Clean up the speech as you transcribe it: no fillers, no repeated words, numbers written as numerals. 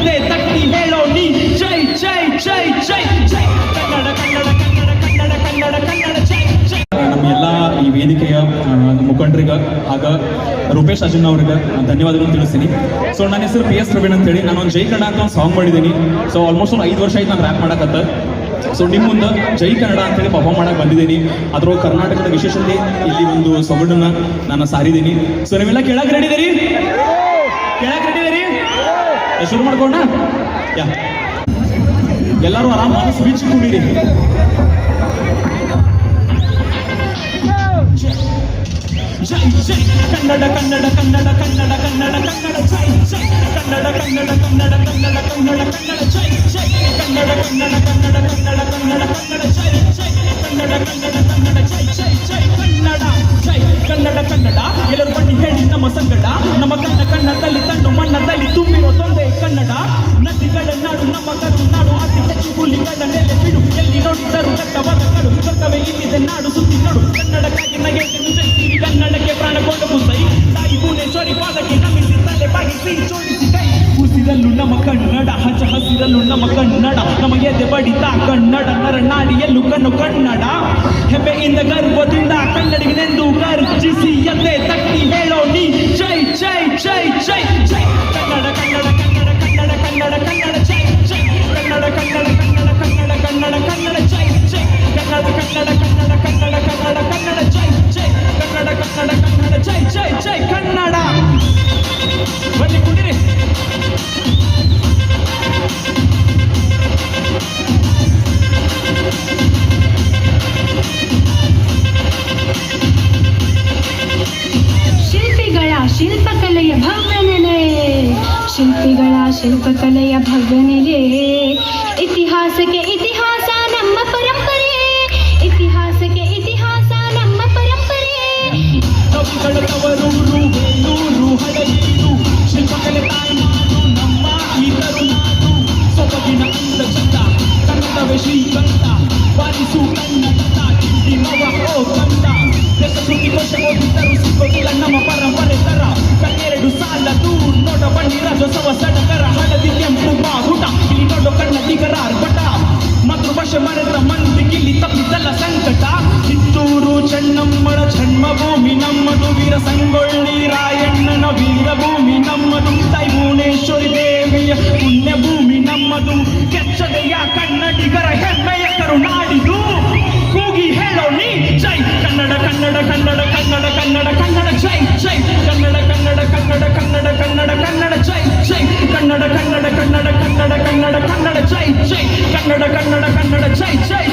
ಎದೆ ತಟ್ಟಿ ಹೇಳೋ ನೀ ಜೈ ಜೈ ಜೈ ಜೈ ಜೈ ಕನ್ನಡ ಕನ್ನಡ ಕನ್ನಡ ಕನ್ನಡ ಕನ್ನಡ ಕನ್ನಡ ಜೈ ಜೈ. ನಮ್ಮ ಎಲ್ಲ ಈ ವೇದಿಕೆಯ ಮುಖಂಡರಿಗೆ ಆಗ ರೂಪೇಶ್ ಅರ್ಜುನ್ ಅವ್ರಿಗೆ ಧನ್ಯವಾದಗಳು ತಿಳಿಸ್ತೀನಿ. ಸೊ ನನ್ನ ಹೆಸರು PS ಪ್ರವೀಣ್ ಅಂತೇಳಿ ನಾನು ಒಂದು ಜೈ ಕನ್ನಡ ಅಂತ ಒಂದು ಸಾಂಗ್ ಮಾಡಿದ್ದೀನಿ. ಸೊ ಆಲ್ಮೋಸ್ಟ್ ಒಂದು 5 ವರ್ಷ ಆಯ್ತು ನಾನು ರ್ಯಾಪ್ ಮಾಡಕತ್ತ. ಸೊ ನಿಮ್ಮ ಮುಂದೆ ಜೈ ಕನ್ನಡ ಅಂತೇಳಿ ಪರ್ಫಾರ್ಮ್ ಮಾಡಕ್ಕೆ ಬಂದಿದ್ದೀನಿ. ಅದ್ರೊಳಗೆ ಕರ್ನಾಟಕದ ವಿಶೇಷತೆ ಇಲ್ಲಿ ಒಂದು ಸೊಗಡನ್ನ ನಾನು ಸಾರಿದ್ದೀನಿ. ಸೊ ನೀವೆಲ್ಲ ಕೇಳಕ್ಕೆ ರೆಡಿ ಇದೀರಿ? ಕೇಳಕ್ಕೆ ರೆಡಿ ಇದೀರಿ? ಶುರು ಮಾಡ್ಕೊಂಡ ಯಾ ಎಲ್ಲರೂ ಆರಾಮ ಮನಸ್ಸು ಬೀಚಿಕೊಂಡಿರಿ. ಜೈ ಜೈ ಕನ್ನಡ ಕನ್ನಡ ಕನ್ನಡ ಕನ್ನಡ ಕನ್ನಡ ಕನ್ನಡ ಜೈ ಜೈ ಕನ್ನಡ ಕನ್ನಡ ಕನ್ನಡ ಕನ್ನಡ ಕನ್ನಡ ಕನ್ನಡ ಜೈ ಜೈ ಕನ್ನಡ ಕನ್ನಡ ಕನ್ನಡ ಕನ್ನಡ ಕನ್ನಡ ಕನ್ನಡ ಜೈ ಜೈ ಕನ್ನಡ ಕನ್ನಡ ಕನ್ನಡ ಜೈ ಜೈ ಜೈ ಕನ್ನಡ ಜೈ ಕನ್ನಡ ಕನ್ನಡ. ಎಲ್ಲರೂ ಬನ್ನಿ ಹೇಳಿ ನಮ್ಮ ಸಂಗಡ, ನಮ್ಮ ಕನ್ನಡದಲ್ಲಿ ತಣ್ಣು ಮಣ್ಣದಲ್ಲಿ ತುಂಬಿರೋ ತೊಂದೆ ಕನ್ನಡ. ನದಿಗಳ ನಾಡು ನಮ್ಮ ಕರುನಾಡು, ಅತಿ ಹೆಚ್ಚು ಹುಲಿಗಳ ನೆಲೆ ಬಿಡು. ಎಲ್ಲಿ ನೋಡಿದರು ಕಟ್ಟವಾದ ಕಡು ಕರ್ತವೇ ಇಲ್ಲಿದೆ ನಾಡು ಸುತ್ತಿ ನೋಡು. ಕನ್ನಡಕ್ಕಾಗಿ ನಗೆ ಜಯಿಸಿರಿ, ಕನ್ನಡಕ್ಕೆ ಪ್ರಾಣ ಕೊಡವು ಸೈ. ತಾಯಿ ಭುವನೇಶ್ವರಿ ಪಾದಕ್ಕೆ ನಮಿಸಿ ತಲೆ ಬಾಗಿಸಿ ಜೋಡಿಸಿ ಕೈ. ಉಸಿರಲ್ಲೂ ನಮ್ಮ ಕನ್ನಡ, ಹಚ್ಚ ಹಸಿರಲ್ಲೂ ನಮ್ಮ ಕನ್ನಡ. ನಮ್ಮ ಎದೆ ಬಡಿತ ಕನ್ನಡ, ನರನಾಡಿಯಲ್ಲೂ ಕನ್ನಡ. ಹೆಮ್ಮೆಯಿಂದ ಗರ್ವದಿಂದ ಕನ್ನಡಿಗನೆಂದು ಗರ್ಜಿಸಿ ಎದೆ ತಟ್ಟಿ ಹೇಳೋ ನೀ ಜೈ ಜೈ ಜೈ ಜೈ ಜೈ ಕನ್ನಡ ಕನ್ನಡ ಕನ್ನಡ ಕನ್ನಡ ಕನ್ನಡ ಕನ್ನಡ ಜೈ ಜೈ ಕನ್ನಡ ಕನ್ನಡ ಕನ್ನಡ ಕನ್ನಡ ಕನ್ನಡ ಕನ್ನಡ ಜೈ ಜೈ ಕನ್ನಡ ಕನ್ನಡ ಕನ್ನಡ ಕನ್ನಡ ಕನ್ನಡ ಕನ್ನಡ ಜೈ ಜೈ ಕನ್ನಡ ಕನ್ನಡ ಕನ್ನಡ ಜೈ ಜೈ ಜೈ ಕನ್ನಡ. ಬನ್ನಿ ಕುಡಿರಿ. ಶಿಲ್ಪಕಲೆಯ ಭವ್ಯ ನೆಲೆ, ಶಿಲ್ಪಿಗಳ ಶಿಲ್ಪಕಲೆಯ ಭವ್ಯ ನೆಲೆ. ಇತಿಹಾಸಕ್ಕೆ ಇತಿಹಾಸ ನಮ್ಮ ಪರಂಪರೆ, ಇತಿಹಾಸಕ್ಕೆ ಇತಿಹಾಸ ನಮ್ಮ ಪರಂಪರೆ. ತವರೂರು ಹಳೆಯೀರು ಶಿಲ್ಪಕಲೆ ತಾಯ್ಮಾಡು ನಮ್ಮ ಈ ತರುನಾಡು. ಸೊಬಗಿನ ಅಂದ ಚಂದ ಕನ್ನಡವೇ ಶ್ರೀಗಂಧ, ಬಾರಿಸು ಕನ್ನಡ ಕಿಂಡಿನವ ಓ ಕಂದ. ದೇಶ ಸುದ್ದಿ ಕೋಶ ಓದಿದ್ದರು ಸಿಕ್ಕೋದಿಲ್ಲ ನಮ್ಮ ಪರಂಪರೆ ತರ. ಕಣ್ಣೆರಡು ಸಾಲದು ನೋಡ ಬನ್ನಿ ರಾಜೋತ್ಸವ ಸಡಗರ. ಹಳದಿ ಕೆಂಪು ಬಾಹುಟ ಇಲ್ಲಿ ನೋಡೋ ಕನ್ನಡಿಗರ ಆರ್ಭಟ. ಮಾತೃಭಾಷೆ ಮರೆತ ಮಂದಿಗಿಲ್ಲಿ ತಪ್ಪಿದ್ದಲ್ಲ ಸಂಕಟ. ಕಿತ್ತೂರು ಚೆನ್ನಮ್ಮಳ ಜನ್ಮಭೂಮಿ ನಮ್ಮದು, ವೀರ ಸಂಗೊಳ್ಳಿ ರಾಯಣ್ಣನ ವೀರಭೂಮಿ ನಮ್ಮದು. ತಾಯಿ ಭುವನೇಶ್ವರಿ ದೇವಿಯ ಪುಣ್ಯ ಭೂಮಿ ನಮ್ಮದು. ಕೆಚ್ಚದೆಯ ಕನ್ನಡಿಗರ ಹೆಮ್ಮೆಯ ಕರುನಾಡಿದು. ಕೂಗಿ ಹೇಳೋ ನೀ ಜೈ ಕನ್ನಡ ಕನ್ನಡ ಕನ್ನಡ ಕನ್ನಡ ಕನ್ನಡ ಕನ್ನಡ ಜೈ ಜೈ ಕನ್ನಡ ಕನ್ನಡ ಕನ್ನಡ ಕನ್ನಡ ಕನ್ನಡ ಕನ್ನಡ ಜೈ ಜೈ ಕನ್ನಡ ಕನ್ನಡ ಕನ್ನಡ ಕನ್ನಡ ಕನ್ನಡ ಕನ್ನಡ ಜೈ ಜೈ ಕನ್ನಡ ಕನ್ನಡ ಕನ್ನಡ ಜೈ ಜೈ